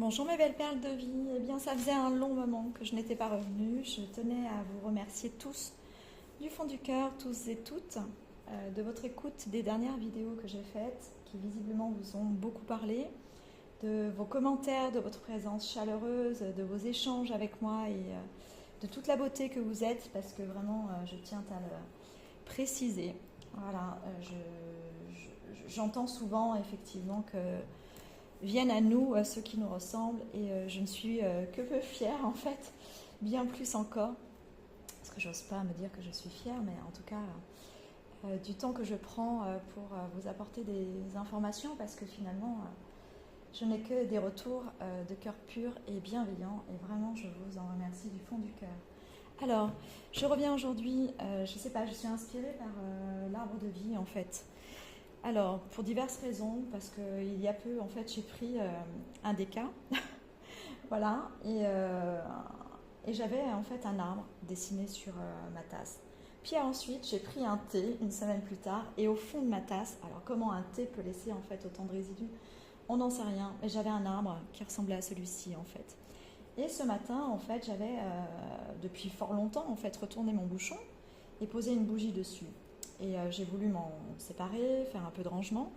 Bonjour mes belles perles de vie, eh bien ça faisait un long moment que je n'étais pas revenue. Je tenais à vous remercier tous du fond du cœur, tous et toutes, de votre écoute des dernières vidéos que j'ai faites, qui visiblement vous ont beaucoup parlé, de vos commentaires, de votre présence chaleureuse, de vos échanges avec moi et de toute la beauté que vous êtes, parce que vraiment je tiens à le préciser. Voilà, j'entends souvent effectivement que viennent à nous ceux qui nous ressemblent et je ne suis que peu fière en fait, bien plus encore, parce que j'ose pas me dire que je suis fière, mais en tout cas du temps que je prends pour vous apporter des informations, parce que finalement je n'ai que des retours de cœur pur et bienveillant et vraiment je vous en remercie du fond du cœur. Alors, je reviens aujourd'hui, je sais pas, je suis inspirée par l'arbre de vie en fait. Alors, pour diverses raisons, parce qu'il y a peu, en fait, j'ai pris un déca, voilà, et j'avais en fait un arbre dessiné sur ma tasse. Puis ensuite, j'ai pris un thé une semaine plus tard, et au fond de ma tasse, alors comment un thé peut laisser en fait autant de résidus, on n'en sait rien, mais j'avais un arbre qui ressemblait à celui-ci en fait. Et ce matin, en fait, j'avais depuis fort longtemps en fait retourné mon bouchon et posé une bougie dessus. Et j'ai voulu m'en séparer, faire un peu de rangement.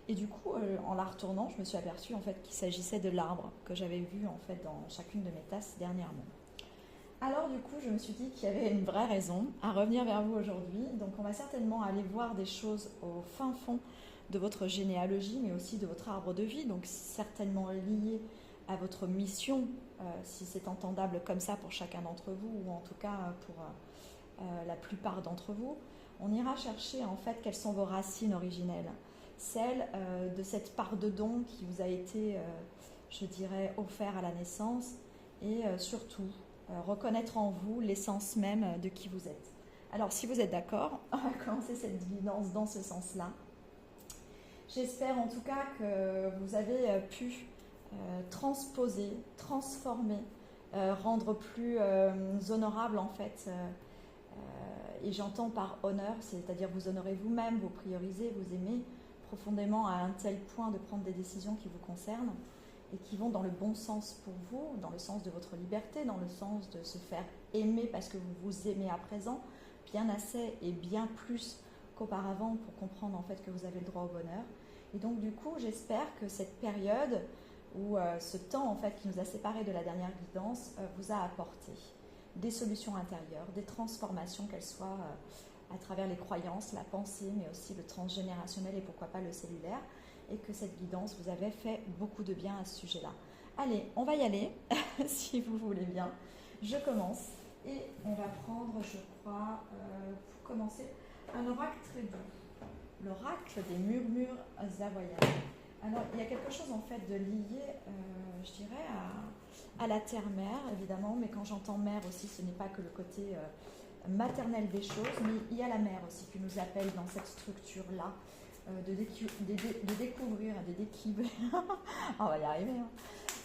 Et du coup, en la retournant, je me suis aperçue en fait qu'il s'agissait de l'arbre que j'avais vu en fait dans chacune de mes tasses dernièrement. Alors du coup, je me suis dit qu'il y avait une vraie raison à revenir vers vous aujourd'hui. Donc on va certainement aller voir des choses au fin fond de votre généalogie, mais aussi de votre arbre de vie, donc certainement lié à votre mission, si c'est entendable comme ça pour chacun d'entre vous, ou en tout cas pour la plupart d'entre vous. On ira chercher en fait quelles sont vos racines originelles, celles de cette part de don qui vous a été, je dirais, offert à la naissance, et surtout reconnaître en vous l'essence même de qui vous êtes. Alors si vous êtes d'accord, on va commencer cette guidance dans ce sens-là. J'espère en tout cas que vous avez pu transposer, transformer, rendre plus honorable en fait et j'entends par honneur, c'est-à-dire vous honorez vous-même, vous priorisez, vous aimez profondément à un tel point de prendre des décisions qui vous concernent et qui vont dans le bon sens pour vous, dans le sens de votre liberté, dans le sens de se faire aimer parce que vous vous aimez à présent, bien assez et bien plus qu'auparavant pour comprendre en fait que vous avez le droit au bonheur. Et donc du coup, j'espère que cette période ou ce temps en fait qui nous a séparés de la dernière guidance vous a apporté des solutions intérieures, des transformations, qu'elles soient à travers les croyances, la pensée, mais aussi le transgénérationnel et pourquoi pas le cellulaire, et que cette guidance vous avait fait beaucoup de bien à ce sujet-là. Allez, on va y aller, si vous voulez bien. Je commence, et on va prendre, je crois, pour commencer, un oracle très doux. L'oracle des murmures savoyards. Alors, il y a quelque chose en fait de lié, je dirais, à la terre-mère, évidemment, mais quand j'entends mère aussi, ce n'est pas que le côté maternel des choses, mais il y a la mère aussi qui nous appelle dans cette structure-là, de découvrir, on va y arriver, hein,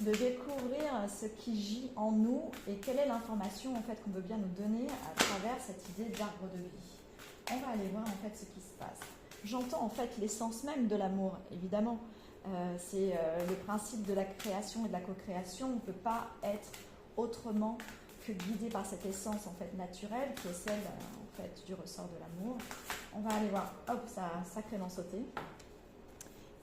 de découvrir ce qui gît en nous et quelle est l'information en fait qu'on veut bien nous donner à travers cette idée d'arbre de vie. On va aller voir en fait ce qui se passe. J'entends en fait l'essence même de l'amour, évidemment. C'est le principe de la création et de la co-création. On ne peut pas être autrement que guidé par cette essence en fait naturelle qui est celle en fait du ressort de l'amour. On va aller voir, hop, ça a sacrément sauté.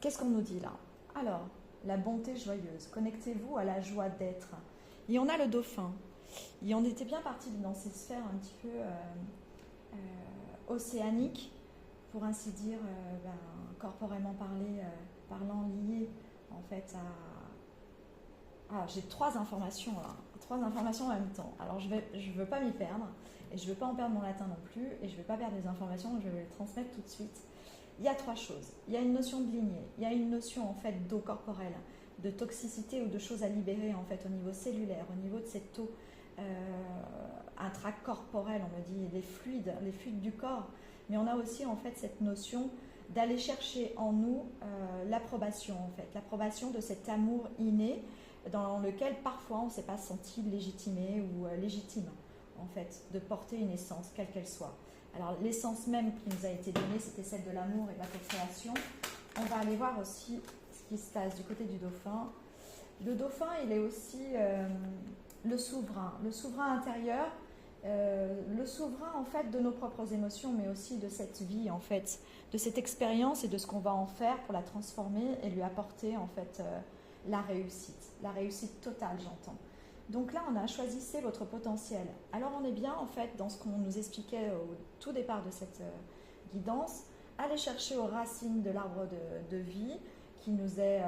Qu'est-ce qu'on nous dit là? Alors, la bonté joyeuse, connectez-vous à la joie d'être. Et on a le dauphin. Et on était bien parti dans ces sphères un petit peu océaniques, pour ainsi dire, corporellement parlant, liées en fait à... Ah, j'ai trois informations en même temps. Alors je veux pas m'y perdre, et je veux pas en perdre mon latin non plus, et je veux pas perdre des informations, je vais les transmettre tout de suite. Il y a trois choses. Il y a une notion de lignée, il y a une notion en fait d'eau corporelle, de toxicité ou de choses à libérer en fait au niveau cellulaire, au niveau de cette eau intracorporelle, on me dit, les fluides du corps. Mais on a aussi en fait cette notion d'aller chercher en nous l'approbation en fait, l'approbation de cet amour inné dans lequel parfois on ne s'est pas senti légitimé ou légitime en fait de porter une essence quelle qu'elle soit. Alors l'essence même qui nous a été donnée, c'était celle de l'amour et de la co-création. On va aller voir aussi ce qui se passe du côté du dauphin. Le dauphin, il est aussi le souverain intérieur, le souverain en fait de nos propres émotions, mais aussi de cette vie en fait, de cette expérience et de ce qu'on va en faire pour la transformer et lui apporter en fait la réussite totale, j'entends. Donc là, on a choisissez votre potentiel. Alors on est bien en fait dans ce qu'on nous expliquait au tout départ de cette guidance, aller chercher aux racines de l'arbre de vie qui nous est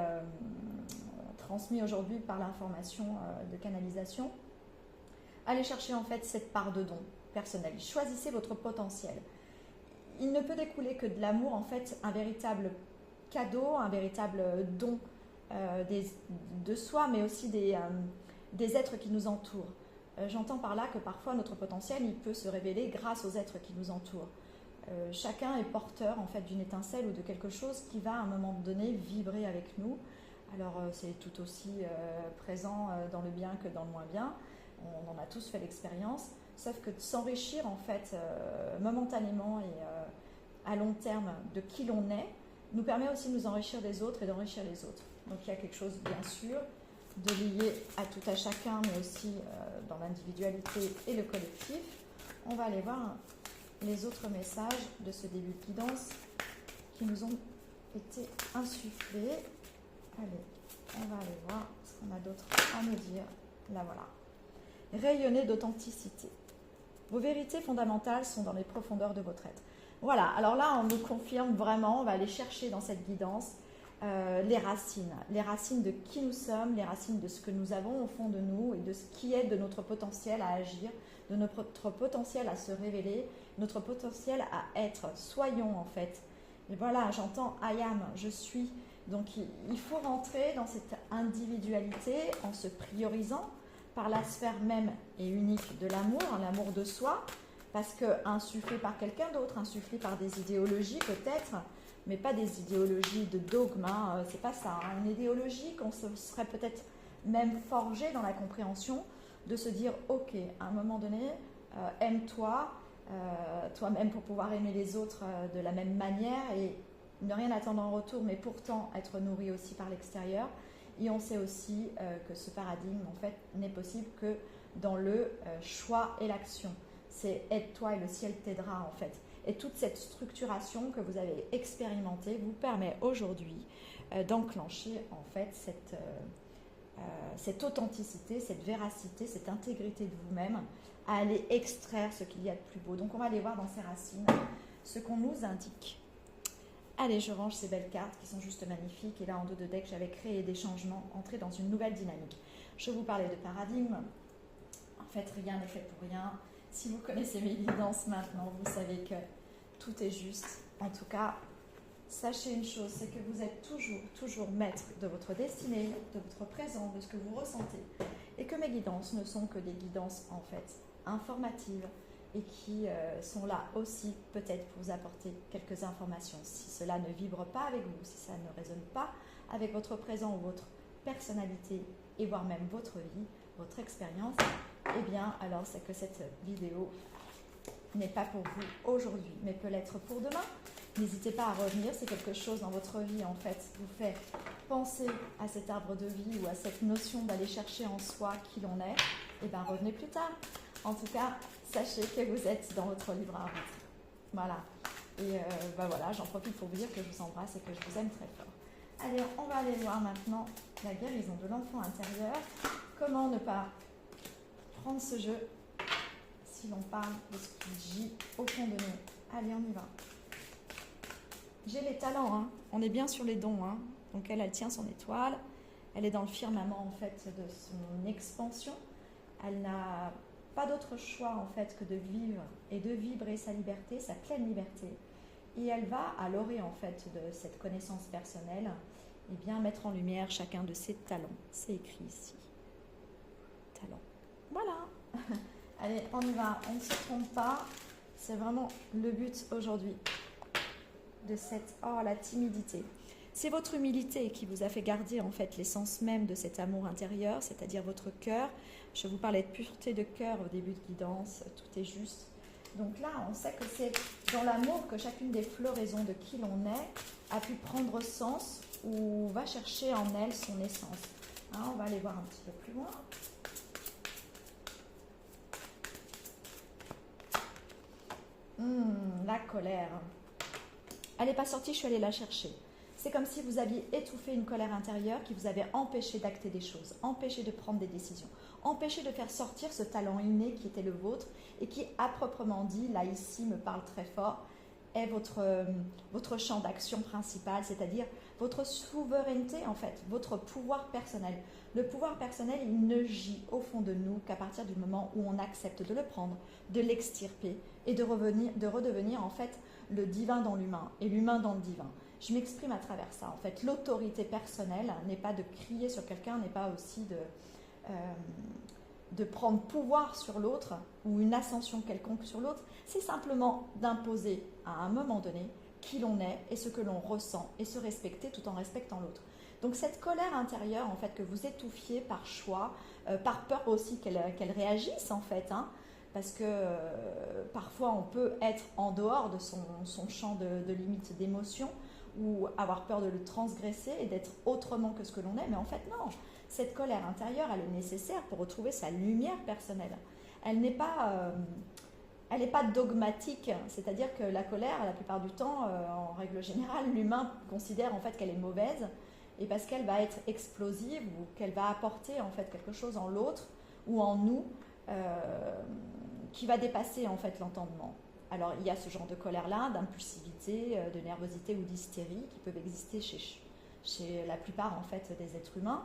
transmis aujourd'hui par l'information de canalisation. Allez chercher en fait cette part de don personnel. Choisissez votre potentiel. Il ne peut découler que de l'amour, en fait, un véritable cadeau, un véritable don de soi, mais aussi des êtres qui nous entourent. J'entends par là que parfois notre potentiel, il peut se révéler grâce aux êtres qui nous entourent. Chacun est porteur en fait d'une étincelle ou de quelque chose qui va à un moment donné vibrer avec nous. Alors c'est tout aussi présent dans le bien que dans le moins bien. On en a tous fait l'expérience, sauf que de s'enrichir en fait momentanément et à long terme de qui l'on est, nous permet aussi de nous enrichir des autres et d'enrichir les autres. Donc il y a quelque chose bien sûr de lié à tout à chacun, mais aussi dans l'individualité et le collectif. On va aller voir les autres messages de ce début de guidance qui nous ont été insufflés. Allez, on va aller voir ce qu'on a d'autre à nous dire. Là voilà. Rayonnez d'authenticité. Vos vérités fondamentales sont dans les profondeurs de votre être. Voilà, alors là on nous confirme vraiment, on va aller chercher dans cette guidance les racines de qui nous sommes, les racines de ce que nous avons au fond de nous et de ce qui est de notre potentiel à agir, de notre potentiel à se révéler, notre potentiel à être. Soyons en fait. Et voilà, j'entends I am, je suis. Donc il faut rentrer dans cette individualité en se priorisant par la sphère même et unique de l'amour, l'amour de soi, parce qu'insufflé par quelqu'un d'autre, insufflé par des idéologies peut-être, mais pas des idéologies de dogme, hein, c'est pas ça. Hein. Une idéologie qu'on se serait peut-être même forgé dans la compréhension de se dire, ok, à un moment donné, aime-toi, toi-même pour pouvoir aimer les autres de la même manière et ne rien attendre en retour, mais pourtant être nourri aussi par l'extérieur. Et on sait aussi que ce paradigme, en fait, n'est possible que dans le choix et l'action. C'est aide-toi et le ciel t'aidera, en fait. Et toute cette structuration que vous avez expérimentée vous permet aujourd'hui d'enclencher, en fait, cette authenticité, cette véracité, cette intégrité de vous-même, à aller extraire ce qu'il y a de plus beau. Donc, on va aller voir dans ces racines ce qu'on nous indique. Allez, je range ces belles cartes qui sont juste magnifiques. Et là, en dos de deck, j'avais créé des changements, entré dans une nouvelle dynamique. Je vous parlais de paradigme. En fait, rien n'est fait pour rien. Si vous connaissez mes guidances maintenant, vous savez que tout est juste. En tout cas, sachez une chose, c'est que vous êtes toujours maître de votre destinée, de votre présent, de ce que vous ressentez. Et que mes guidances ne sont que des guidances, en fait, informatives, et qui sont là aussi peut-être pour vous apporter quelques informations. Si cela ne vibre pas avec vous, si ça ne résonne pas avec votre présent ou votre personnalité, et voire même votre vie, votre expérience, eh bien alors c'est que cette vidéo n'est pas pour vous aujourd'hui, mais peut l'être pour demain. N'hésitez pas à revenir si quelque chose dans votre vie en fait vous fait penser à cet arbre de vie ou à cette notion d'aller chercher en soi qui l'on est, eh bien revenez plus tard. En tout cas, sachez que vous êtes dans votre libre arbitre. Voilà. Et voilà, j'en profite pour vous dire que je vous embrasse et que je vous aime très fort. Allez, on va aller voir maintenant la guérison de l'enfant intérieur. Comment ne pas prendre ce jeu si l'on parle de ce qui gît au fond de nous. Allez, on y va. J'ai les talents, hein. On est bien sur les dons. Hein. Donc elle tient son étoile. Elle est dans le firmament en fait de son expansion. Elle n'a pas d'autre choix en fait que de vivre et de vibrer sa liberté, sa pleine liberté. Et elle va, à l'orée en fait de cette connaissance personnelle, eh bien mettre en lumière chacun de ses talents. C'est écrit ici. Talents. Voilà. Allez, on y va. On ne se trompe pas. C'est vraiment le but aujourd'hui de cette... Oh, la timidité. C'est votre humilité qui vous a fait garder en fait l'essence même de cet amour intérieur, c'est-à-dire votre cœur. Je vous parlais de pureté de cœur au début de guidance, tout est juste. Donc là, on sait que c'est dans l'amour que chacune des floraisons de qui l'on est a pu prendre sens ou va chercher en elle son essence. Hein, on va aller voir un petit peu plus loin. La colère. Elle n'est pas sortie, je suis allée la chercher. C'est comme si vous aviez étouffé une colère intérieure qui vous avait empêché d'acter des choses, empêché de prendre des décisions, empêché de faire sortir ce talent inné qui était le vôtre et qui, à proprement dit, là ici me parle très fort, est votre champ d'action principal, c'est-à-dire votre souveraineté en fait, votre pouvoir personnel. Le pouvoir personnel, il ne gît au fond de nous qu'à partir du moment où on accepte de le prendre, de l'extirper et de redevenir en fait le divin dans l'humain et l'humain dans le divin. Je m'exprime à travers ça. En fait, l'autorité personnelle n'est pas de crier sur quelqu'un, n'est pas aussi de prendre pouvoir sur l'autre ou une ascension quelconque sur l'autre. C'est simplement d'imposer à un moment donné qui l'on est et ce que l'on ressent et se respecter tout en respectant l'autre. Donc cette colère intérieure en fait que vous étouffiez par choix, par peur aussi qu'elle réagisse en fait, hein, parce que parfois on peut être en dehors de son champ de limite d'émotion ou avoir peur de le transgresser et d'être autrement que ce que l'on est, mais en fait non, cette colère intérieure elle est nécessaire pour retrouver sa lumière personnelle. Elle n'est pas dogmatique, c'est-à-dire que la colère, la plupart du temps, en règle générale, l'humain considère en fait qu'elle est mauvaise et parce qu'elle va être explosive ou qu'elle va apporter en fait quelque chose en l'autre ou en nous qui va dépasser en fait l'entendement. Alors il y a ce genre de colère-là, d'impulsivité, de nervosité ou d'hystérie qui peuvent exister chez la plupart en fait des êtres humains,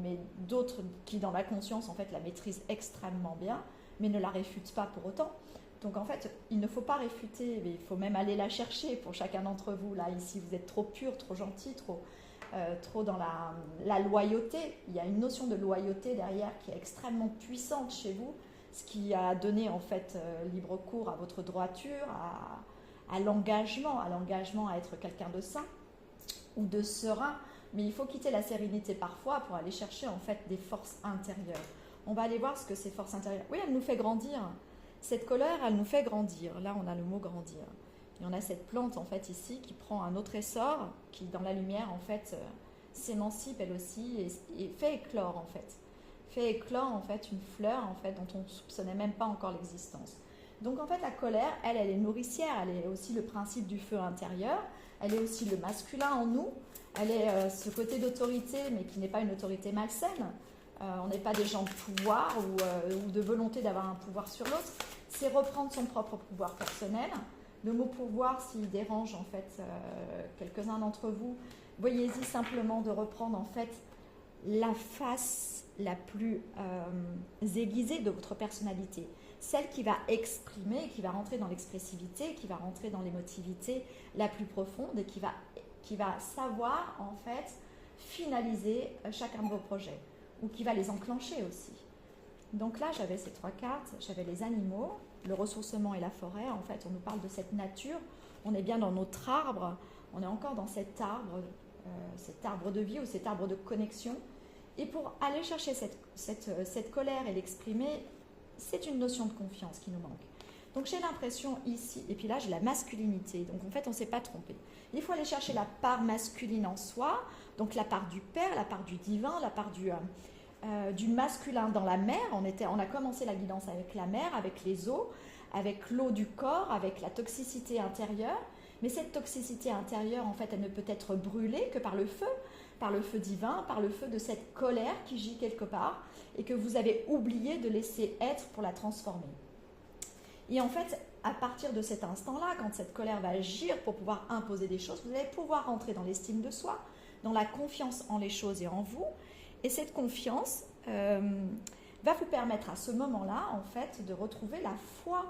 mais d'autres qui dans la conscience en fait la maîtrisent extrêmement bien, mais ne la réfutent pas pour autant. Donc en fait, il ne faut pas réfuter, mais il faut même aller la chercher pour chacun d'entre vous. Là, ici, vous êtes trop pur, trop gentil, trop dans la loyauté. Il y a une notion de loyauté derrière qui est extrêmement puissante chez vous, ce qui a donné en fait libre cours à votre droiture, à l'engagement à être quelqu'un de sain ou de serein. Mais il faut quitter la sérénité parfois pour aller chercher en fait des forces intérieures. On va aller voir ce que ces forces intérieures... Oui, elle nous fait grandir. Cette colère, elle nous fait grandir. Là, on a le mot grandir. Et on a cette plante, en fait, ici, qui prend un autre essor, qui, dans la lumière, en fait, s'émancipe, elle aussi, et fait éclore, en fait. Fait éclore, en fait, une fleur, en fait, dont on ne soupçonnait même pas encore l'existence. Donc, en fait, la colère, elle est nourricière. Elle est aussi le principe du feu intérieur. Elle est aussi le masculin en nous. Elle est ce côté d'autorité, mais qui n'est pas une autorité malsaine. On n'est pas des gens de pouvoir ou de volonté d'avoir un pouvoir sur l'autre. C'est reprendre son propre pouvoir personnel. Le mot pouvoir, s'il dérange en fait quelques-uns d'entre vous, voyez-y simplement de reprendre en fait la face la plus aiguisée de votre personnalité. Celle qui va exprimer, qui va rentrer dans l'expressivité, qui va rentrer dans l'émotivité la plus profonde et qui va savoir en fait finaliser chacun de vos projets, ou qui va les enclencher aussi. Donc là, j'avais ces trois cartes, j'avais les animaux, le ressourcement et la forêt. En fait, on nous parle de cette nature, on est bien dans notre arbre, on est encore dans cet arbre de vie ou cet arbre de connexion. Et pour aller chercher cette colère et l'exprimer, c'est une notion de confiance qui nous manque. Donc j'ai l'impression ici, et puis là j'ai la masculinité, donc en fait on ne s'est pas trompé. Il faut aller chercher la part masculine en soi, donc la part du père, la part du divin, la part du masculin dans la mer. On a commencé la guidance avec la mer, avec les eaux, avec l'eau du corps, avec la toxicité intérieure. Mais cette toxicité intérieure, en fait, elle ne peut être brûlée que par le feu divin, par le feu de cette colère qui gît quelque part et que vous avez oublié de laisser être pour la transformer. Et en fait, à partir de cet instant-là, quand cette colère va agir pour pouvoir imposer des choses, vous allez pouvoir rentrer dans l'estime de soi, dans la confiance en les choses et en vous. Et cette confiance va vous permettre à ce moment-là, en fait, de retrouver la foi.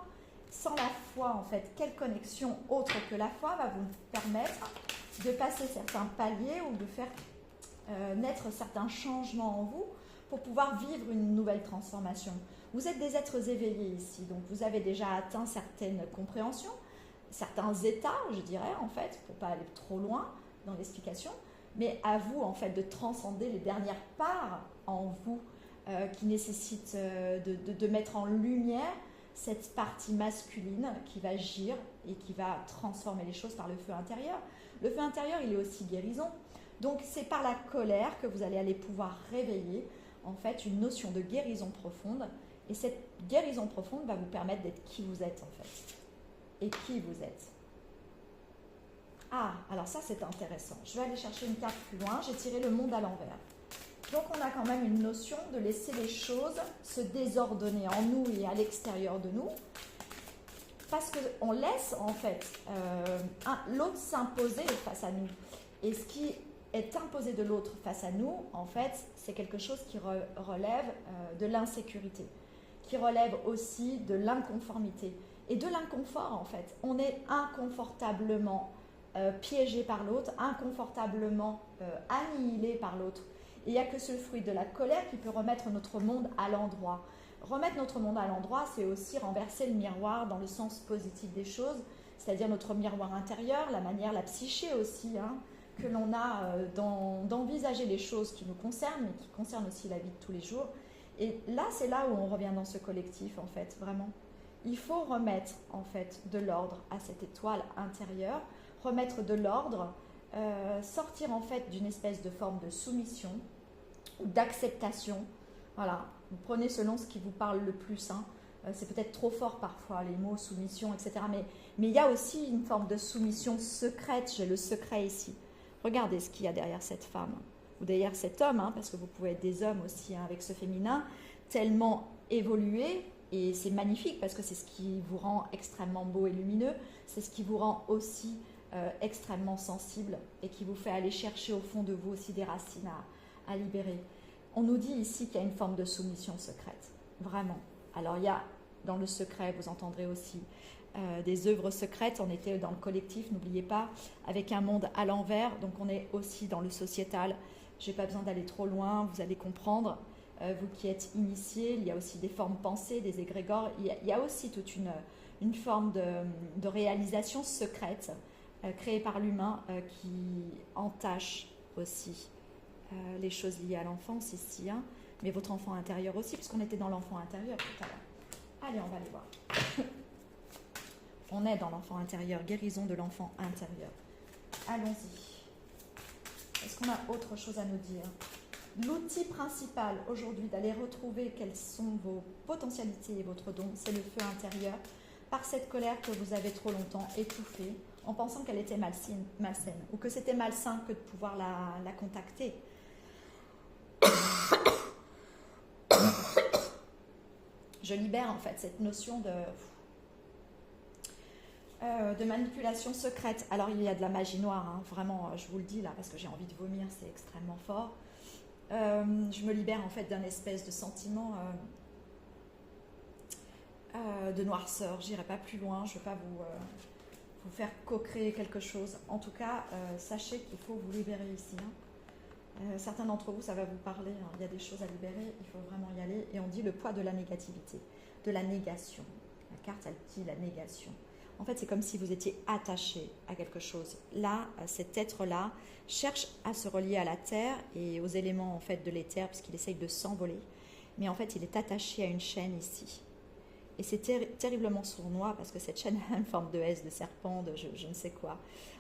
Sans la foi, en fait, quelle connexion autre que la foi va vous permettre de passer certains paliers ou de faire naître certains changements en vous pour pouvoir vivre une nouvelle transformation. Vous êtes des êtres éveillés ici, donc vous avez déjà atteint certaines compréhensions, certains états, je dirais, en fait, pour ne pas aller trop loin dans l'explication, mais à vous, en fait, de transcender les dernières parts en vous qui nécessitent de mettre en lumière cette partie masculine qui va agir et qui va transformer les choses par le feu intérieur. Le feu intérieur, il est aussi guérison. Donc c'est par la colère que vous allez aller pouvoir réveiller en fait une notion de guérison profonde. Et cette guérison profonde va vous permettre d'être qui vous êtes en fait. Et qui vous êtes. Ah, alors ça c'est intéressant. Je vais aller chercher une carte plus loin. J'ai tiré le monde à l'envers. Donc on a quand même une notion de laisser les choses se désordonner en nous et à l'extérieur de nous. Parce qu'on laisse en fait l'autre s'imposer face à nous. Et ce qui est imposé de l'autre face à nous, en fait, c'est quelque chose qui relève de l'insécurité, qui relève aussi de l'inconformité. Et de l'inconfort, en fait. On est inconfortablement piégé par l'autre, inconfortablement annihilé par l'autre. Et il n'y a que ce fruit de la colère qui peut remettre notre monde à l'endroit. Remettre notre monde à l'endroit, c'est aussi renverser le miroir dans le sens positif des choses, c'est-à-dire notre miroir intérieur, la manière, la psyché aussi, que l'on a d'envisager les choses qui nous concernent, mais qui concernent aussi la vie de tous les jours. Et là, c'est là où on revient dans ce collectif, en fait, vraiment. Il faut remettre, en fait, de l'ordre à cette étoile intérieure, remettre de l'ordre, sortir, en fait, d'une espèce de forme de soumission, d'acceptation. Voilà, vous prenez selon ce qui vous parle le plus. C'est peut-être trop fort parfois, les mots soumission, etc. Mais il y a aussi une forme de soumission secrète. J'ai le secret ici. Regardez ce qu'il y a derrière cette femme, ou derrière cet homme, parce que vous pouvez être des hommes aussi avec ce féminin, tellement évolué, et c'est magnifique parce que c'est ce qui vous rend extrêmement beau et lumineux, c'est ce qui vous rend aussi extrêmement sensible et qui vous fait aller chercher au fond de vous aussi des racines à libérer. On nous dit ici qu'il y a une forme de soumission secrète, vraiment. Alors il y a dans le secret, vous entendrez aussi des œuvres secrètes. On était dans le collectif, n'oubliez pas, avec un monde à l'envers, donc on est aussi dans le sociétal. Je n'ai pas besoin d'aller trop loin, vous allez comprendre. Vous qui êtes initiés, il y a aussi des formes pensées, des égrégores. Il y a aussi toute une forme de réalisation secrète créée par l'humain qui entache aussi les choses liées à l'enfance ici, mais votre enfant intérieur aussi, puisqu'on était dans l'enfant intérieur tout à l'heure. Allez, on va aller voir. On est dans l'enfant intérieur, guérison de l'enfant intérieur. Allons-y. Est-ce qu'on a autre chose à nous dire ? L'outil principal aujourd'hui d'aller retrouver quelles sont vos potentialités et votre don, c'est le feu intérieur, par cette colère que vous avez trop longtemps étouffée, en pensant qu'elle était malsaine, ou que c'était malsain que de pouvoir la contacter. Je libère en fait cette notion de manipulation secrète. Alors il y a de la magie noire, vraiment, je vous le dis là, parce que j'ai envie de vomir, c'est extrêmement fort. Je me libère en fait d'un espèce de sentiment de noirceur. J'irai pas plus loin, je ne veux pas vous faire co-créer quelque chose. En tout cas, sachez qu'il faut vous libérer ici. Certains d'entre vous, ça va vous parler. Il y a des choses à libérer, il faut vraiment y aller. Et on dit le poids de la négativité, de la négation. La carte, elle dit la négation. En fait, c'est comme si vous étiez attaché à quelque chose. Là, cet être-là cherche à se relier à la terre et aux éléments en fait de l'éther, puisqu'il essaye de s'envoler. Mais en fait, il est attaché à une chaîne ici. Et c'est terriblement sournois parce que cette chaîne a une forme de S, de serpent, de je ne sais quoi.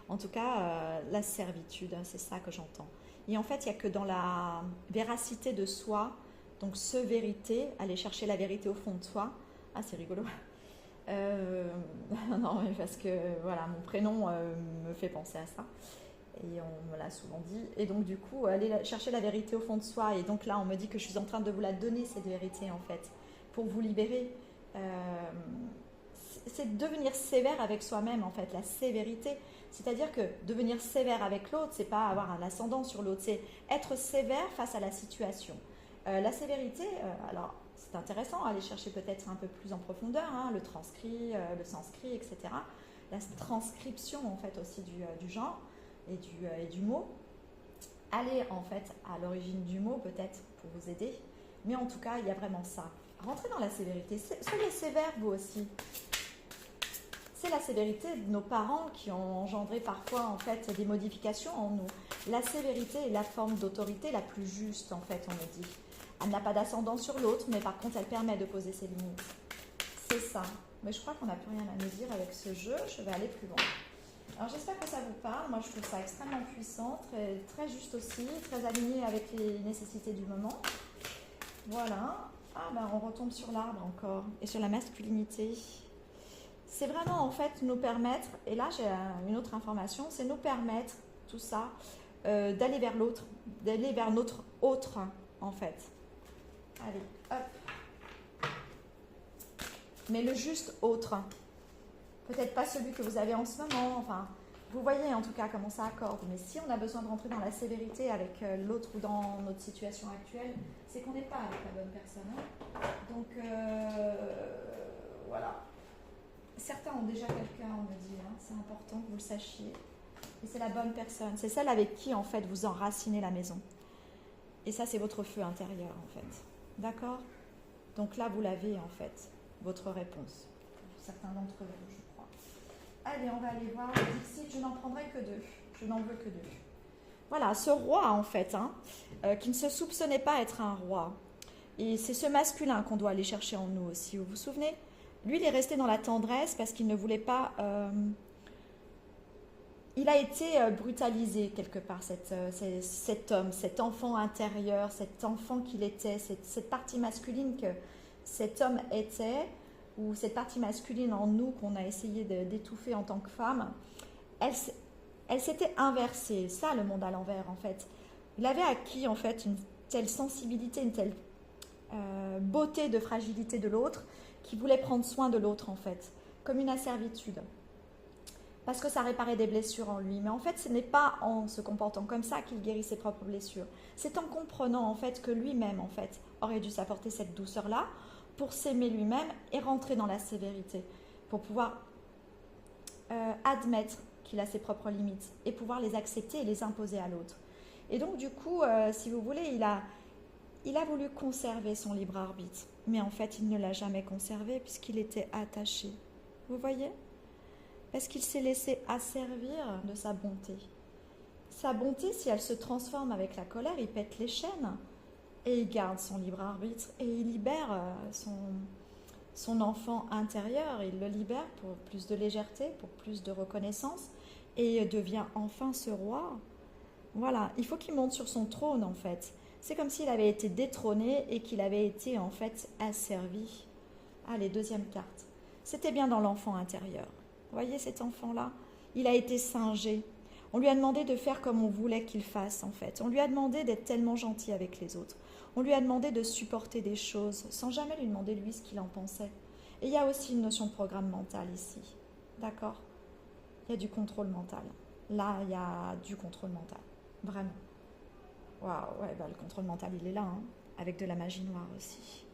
En tout cas, la servitude, c'est ça que j'entends. Et en fait, il n'y a que dans la véracité de soi, donc vérité, aller chercher la vérité au fond de soi. Ah, c'est rigolo. Non, mais parce que voilà, mon prénom me fait penser à ça. Et on me l'a souvent dit. Et donc, du coup, aller chercher la vérité au fond de soi. Et donc là, on me dit que je suis en train de vous la donner, cette vérité, en fait, pour vous libérer. C'est devenir sévère avec soi-même, en fait, la sévérité. C'est-à-dire que devenir sévère avec l'autre, c'est pas avoir un ascendant sur l'autre, c'est être sévère face à la situation. La sévérité, alors c'est intéressant, aller chercher peut-être un peu plus en profondeur, le transcrit, le sanskrit, etc. La transcription, en fait, aussi du genre et du mot. Aller, en fait, à l'origine du mot, peut-être, pour vous aider. Mais en tout cas, il y a vraiment ça. Rentrez dans la sévérité. Soyez sévères, vous aussi. C'est la sévérité de nos parents qui ont engendré parfois, en fait, des modifications en nous. La sévérité est la forme d'autorité la plus juste, en fait, on me dit. Elle n'a pas d'ascendant sur l'autre, mais par contre, elle permet de poser ses limites. C'est ça. Mais je crois qu'on n'a plus rien à nous dire avec ce jeu. Je vais aller plus loin. Alors j'espère que ça vous parle. Moi je trouve ça extrêmement puissant, très, très juste aussi, très aligné avec les nécessités du moment. Voilà. Ah ben on retombe sur l'arbre encore et sur la masculinité. C'est vraiment en fait nous permettre, et là j'ai une autre information, c'est nous permettre tout ça d'aller vers l'autre, d'aller vers notre autre en fait. Allez, hop. Mais le juste autre. Peut-être pas celui que vous avez en ce moment, enfin, vous voyez en tout cas comment ça accorde. Mais si on a besoin de rentrer dans la sévérité avec l'autre ou dans notre situation actuelle, c'est qu'on n'est pas avec la bonne personne. Hein. Donc, voilà. Certains ont déjà quelqu'un, on me dit, hein, c'est important que vous le sachiez. Et c'est la bonne personne. C'est celle avec qui, en fait, vous enracinez la maison. Et ça, c'est votre feu intérieur, en fait. D'accord? Donc là, vous l'avez, en fait, votre réponse. Pour certains d'entre vous, je crois. Allez, on va aller voir le Dixit. Je n'en prendrai que 2. Je n'en veux que 2. Voilà, ce roi, en fait, hein, qui ne se soupçonnait pas être un roi. Et c'est ce masculin qu'on doit aller chercher en nous aussi. Vous vous souvenez? Lui, il est resté dans la tendresse parce qu'il ne voulait pas... il a été brutalisé quelque part, cet homme, cet enfant intérieur, cet enfant qu'il était, cette partie masculine que cet homme était, ou cette partie masculine en nous qu'on a essayé d'étouffer en tant que femme, elle s'était inversée. Ça, le monde à l'envers, en fait. Il avait acquis, en fait, une telle sensibilité, une telle beauté de fragilité de l'autre, qu'il voulait prendre soin de l'autre, en fait, comme une asservitude. Parce que ça réparait des blessures en lui. Mais en fait, ce n'est pas en se comportant comme ça qu'il guérit ses propres blessures. C'est en comprenant en fait que lui-même en fait aurait dû s'apporter cette douceur-là pour s'aimer lui-même et rentrer dans la sévérité, pour pouvoir admettre qu'il a ses propres limites et pouvoir les accepter et les imposer à l'autre. Et donc du coup, si vous voulez, il a voulu conserver son libre arbitre. Mais en fait, il ne l'a jamais conservé puisqu'il était attaché. Vous voyez ? Parce qu'il s'est laissé asservir de sa bonté. Sa bonté, si elle se transforme avec la colère, il pète les chaînes et il garde son libre arbitre et il libère son enfant intérieur. Il le libère pour plus de légèreté, pour plus de reconnaissance et devient enfin ce roi. Voilà, il faut qu'il monte sur son trône en fait. C'est comme s'il avait été détrôné et qu'il avait été en fait asservi. Allez, deuxième carte. C'était bien dans l'enfant intérieur. Vous voyez cet enfant-là? Il a été singé. On lui a demandé de faire comme on voulait qu'il fasse, en fait. On lui a demandé d'être tellement gentil avec les autres. On lui a demandé de supporter des choses sans jamais lui demander, lui, ce qu'il en pensait. Et il y a aussi une notion de programme mental ici. D'accord? Il y a du contrôle mental. Là, il y a du contrôle mental. Vraiment. Waouh, ouais, le contrôle mental, il est là, hein, avec de la magie noire aussi.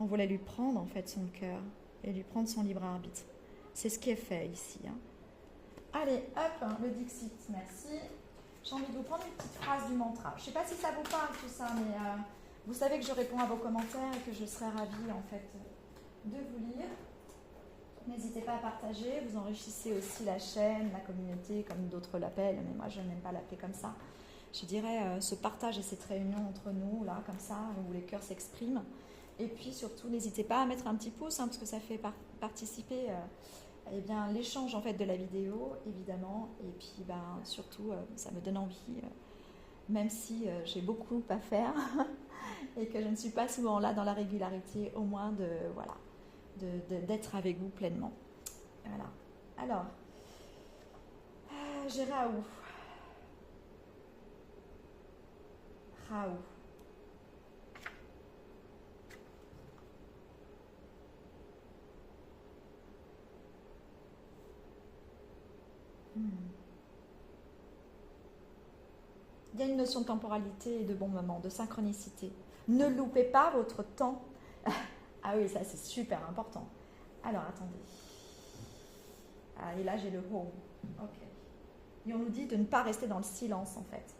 On voulait lui prendre, en fait, son cœur et lui prendre son libre arbitre. C'est ce qui est fait ici. Hein. Allez, hop, le Dixit, merci. J'ai envie de vous prendre une petite phrase du mantra. Je ne sais pas si ça vous parle tout ça, mais vous savez que je réponds à vos commentaires et que je serai ravie en fait de vous lire. N'hésitez pas à partager, vous enrichissez aussi la chaîne, la communauté, comme d'autres l'appellent, mais moi je n'aime pas l'appeler comme ça. Je dirais ce partage et cette réunion entre nous, là, comme ça, où les cœurs s'expriment. Et puis surtout, n'hésitez pas à mettre un petit pouce, hein, parce que ça fait participer eh bien, l'échange en fait de la vidéo, évidemment. Et puis surtout, ça me donne envie, même si j'ai beaucoup à faire et que je ne suis pas souvent là dans la régularité, au moins d'être avec vous pleinement. Voilà. Alors, j'ai Raoult. Raoult. Il y a une notion de temporalité et de bon moment, de synchronicité. Ne loupez pas votre temps. Ah oui, ça c'est super important. Alors attendez. Ah, et là j'ai le home. Ok. Et on nous dit de ne pas rester dans le silence en fait.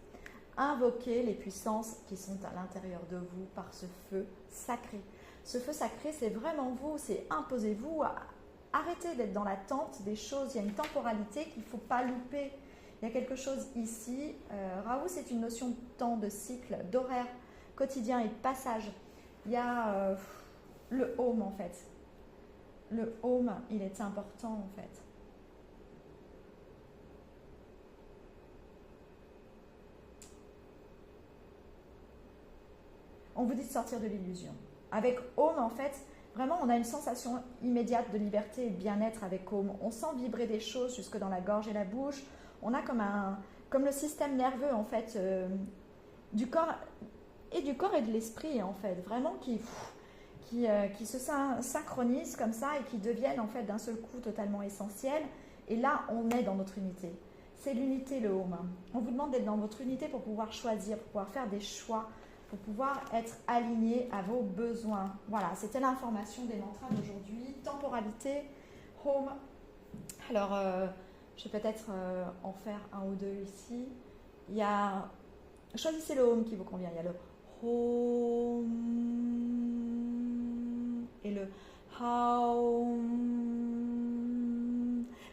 Invoquez les puissances qui sont à l'intérieur de vous par ce feu sacré. Ce feu sacré, c'est vraiment vous, c'est imposez-vous. Arrêtez d'être dans l'attente des choses. Il y a une temporalité qu'il ne faut pas louper. Il y a quelque chose ici. Raoult, c'est une notion de temps, de cycle, d'horaire quotidien et de passage. Il y a le home en fait. Le home, il est important en fait. on vous dit de sortir de l'illusion. Avec Om, en fait, vraiment, on a une sensation immédiate de liberté et de bien-être avec Om. On sent vibrer des choses jusque dans la gorge et la bouche. On a comme le système nerveux, en fait, du corps et de l'esprit, en fait, vraiment qui se synchronisent comme ça et qui deviennent, en fait, d'un seul coup totalement essentiels. Et là, on est dans notre unité. C'est l'unité, le Om. On vous demande d'être dans votre unité pour pouvoir choisir, pour pouvoir faire des choix, pour pouvoir être aligné à vos besoins. Voilà, c'était l'information des mantras d'aujourd'hui. Temporalité, Om. Alors, je vais peut-être en faire un ou deux ici. Il y a... Choisissez le Om qui vous convient. Il y a le Om et le Haum.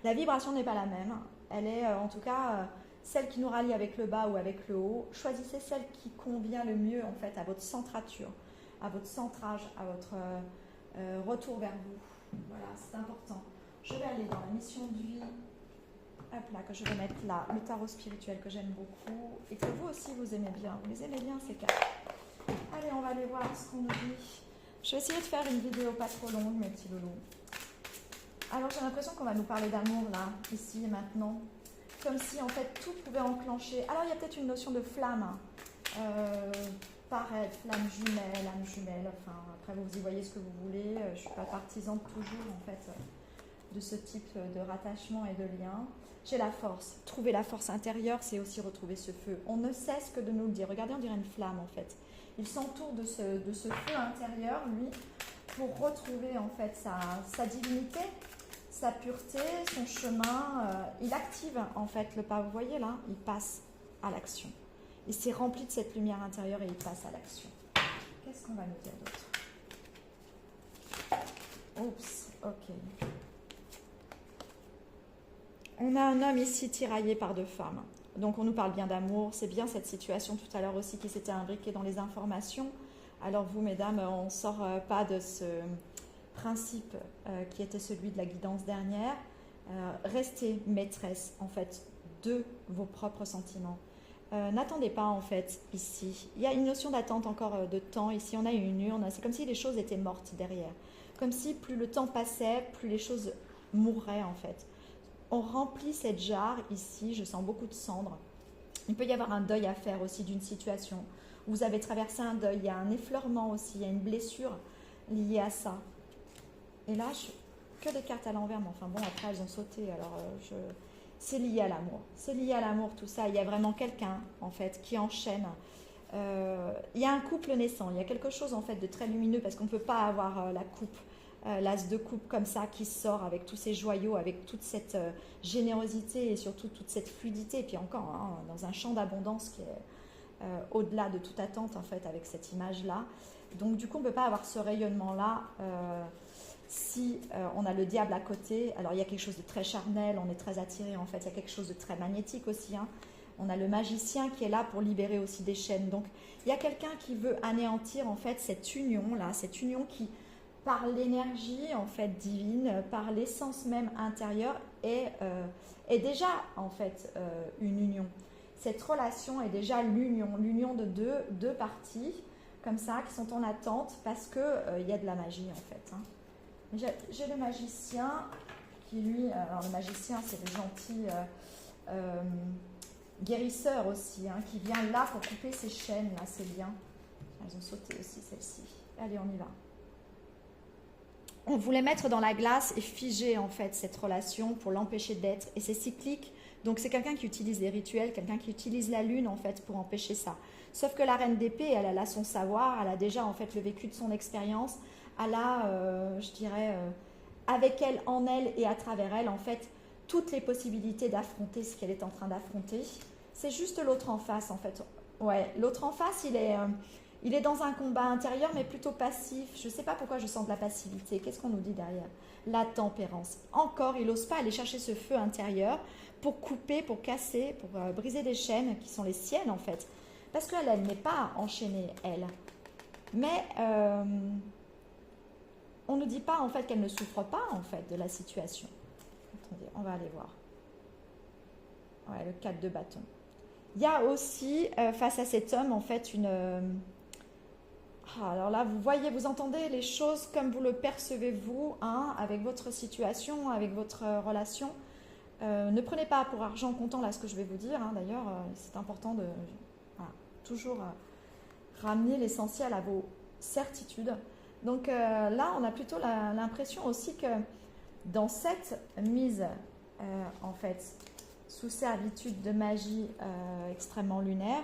La vibration n'est pas la même. Elle est en tout cas celle qui nous rallie avec le bas ou avec le haut. Choisissez celle qui convient le mieux en fait à votre centrature, à votre centrage, à votre retour vers vous. Voilà, c'est important. Je vais aller dans la mission de vie. Hop là, que je vais mettre là, le tarot spirituel que j'aime beaucoup et que vous aussi vous aimez bien. Vous les aimez bien ces cartes. Allez, on va aller voir ce qu'on nous dit. Je vais essayer de faire une vidéo pas trop longue, mes petits loulous. Alors j'ai l'impression qu'on va nous parler d'amour là, ici et maintenant. Comme si en fait tout pouvait enclencher. Alors il y a peut-être une notion de flamme. Pareil, flamme jumelle, âme jumelle. Enfin, après vous y voyez ce que vous voulez. Je ne suis pas partisane toujours en fait de ce type de rattachement et de lien. J'ai la force. Trouver la force intérieure, c'est aussi retrouver ce feu. On ne cesse que de nous le dire. Regardez, on dirait une flamme en fait. Il s'entoure de ce feu intérieur, lui, pour retrouver en fait sa divinité, sa pureté, son chemin. Il active en fait le pas. Vous voyez là, il passe à l'action. Il s'est rempli de cette lumière intérieure et il passe à l'action. Qu'est-ce qu'on va nous dire d'autre? Oups, ok. On a un homme ici tiraillé par deux femmes. Donc on nous parle bien d'amour, c'est bien cette situation tout à l'heure aussi qui s'était imbriquée dans les informations. Alors vous, mesdames, on ne sort pas de ce principe qui était celui de la guidance dernière. Restez maîtresse, en fait, de vos propres sentiments. N'attendez pas, en fait, ici. Il y a une notion d'attente encore de temps. Ici, on a une urne. C'est comme si les choses étaient mortes derrière. Comme si plus le temps passait, plus les choses mourraient, en fait. On remplit cette jarre ici, je sens beaucoup de cendres. Il peut y avoir un deuil à faire aussi d'une situation. Vous avez traversé un deuil, il y a un effleurement aussi, il y a une blessure liée à ça. Et là, que des cartes à l'envers, mais enfin bon, après elles ont sauté, alors c'est lié à l'amour. C'est lié à l'amour tout ça, il y a vraiment quelqu'un en fait qui enchaîne. Il y a un couple naissant, il y a quelque chose en fait de très lumineux parce qu'on ne peut pas avoir la coupe. L'as de coupe comme ça qui sort avec tous ces joyaux, avec toute cette générosité et surtout toute cette fluidité. Et puis encore, hein, dans un champ d'abondance qui est au-delà de toute attente en fait avec cette image-là. Donc du coup, on ne peut pas avoir ce rayonnement-là si on a le diable à côté. Alors il y a quelque chose de très charnel, on est très attiré en fait. Il y a quelque chose de très magnétique aussi. Hein. On a le magicien qui est là pour libérer aussi des chaînes. Donc il y a quelqu'un qui veut anéantir en fait cette union-là, cette union qui par l'énergie en fait divine, par l'essence même intérieure, est déjà en fait une union. Cette relation est déjà l'union de deux parties comme ça qui sont en attente parce que y a de la magie en fait. Hein. J'ai le magicien qui lui, alors le magicien c'est le gentil guérisseur aussi, hein, qui vient là pour couper ces chaînes là, ces liens. Elles ont sauté aussi celles-ci. Allez, on y va. On voulait mettre dans la glace et figer en fait cette relation pour l'empêcher d'être. Et c'est cyclique, donc c'est quelqu'un qui utilise des rituels, quelqu'un qui utilise la lune en fait pour empêcher ça. Sauf que la reine d'épée, elle a son savoir, elle a déjà en fait le vécu de son expérience, elle a, je dirais, avec elle, en elle et à travers elle en fait, toutes les possibilités d'affronter ce qu'elle est en train d'affronter. C'est juste l'autre en face en fait. Ouais, l'autre en face, il est dans un combat intérieur, mais plutôt passif. Je ne sais pas pourquoi je sens de la passivité. Qu'est-ce qu'on nous dit derrière? La tempérance. Encore, il n'ose pas aller chercher ce feu intérieur pour couper, pour casser, pour briser des chaînes qui sont les siennes, en fait. Parce qu'elle, elle n'est pas enchaînée, elle. Mais on ne nous dit pas, en fait, qu'elle ne souffre pas, en fait, de la situation. Attendez, on va aller voir. Ouais, le 4 de bâton. Il y a aussi, face à cet homme, en fait, Ah, alors là, vous voyez, vous entendez les choses comme vous le percevez vous, hein, avec votre situation, avec votre relation. Ne prenez pas pour argent comptant là ce que je vais vous dire. Hein, d'ailleurs, c'est important de voilà, toujours ramener l'essentiel à vos certitudes. Donc là, on a plutôt l'impression aussi que dans cette mise, en fait, sous servitude de magie extrêmement lunaire,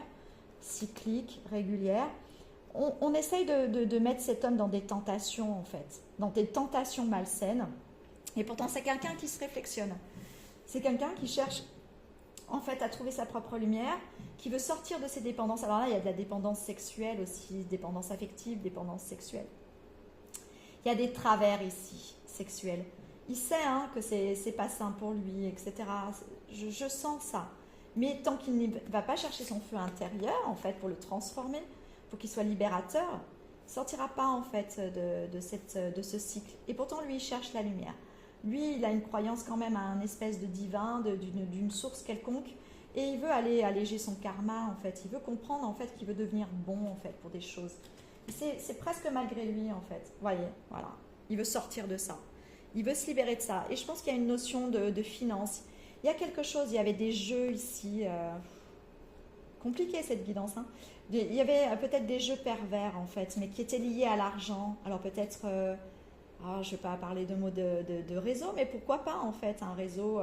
cyclique, régulière, on essaye de mettre cet homme dans des tentations, en fait, dans des tentations malsaines. Et pourtant, c'est quelqu'un qui se réflexionne. C'est quelqu'un qui cherche, en fait, à trouver sa propre lumière, qui veut sortir de ses dépendances. Alors là, il y a de la dépendance sexuelle aussi, dépendance affective, dépendance sexuelle. Il y a des travers ici, sexuels. Il sait hein, que c'est pas sain pour lui, etc. Je sens ça. Mais tant qu'il ne va pas chercher son feu intérieur, en fait, pour le transformer, pour qu'il soit libérateur, il ne sortira pas, en fait, de ce cycle. Et pourtant, lui, il cherche la lumière. Lui, il a une croyance quand même à un espèce de divin, d'une source quelconque, et il veut aller alléger son karma, en fait. Il veut comprendre, en fait, qu'il veut devenir bon, en fait, pour des choses. C'est presque malgré lui, en fait. Vous voyez, voilà. Il veut sortir de ça. Il veut se libérer de ça. Et je pense qu'il y a une notion de finance. Il y a quelque chose, il y avait des jeux ici. Compliqué cette guidance. Hein. Il y avait peut-être des jeux pervers, en fait, mais qui étaient liés à l'argent. Alors peut-être, je ne vais pas parler de mots de réseau, mais pourquoi pas, en fait, un réseau,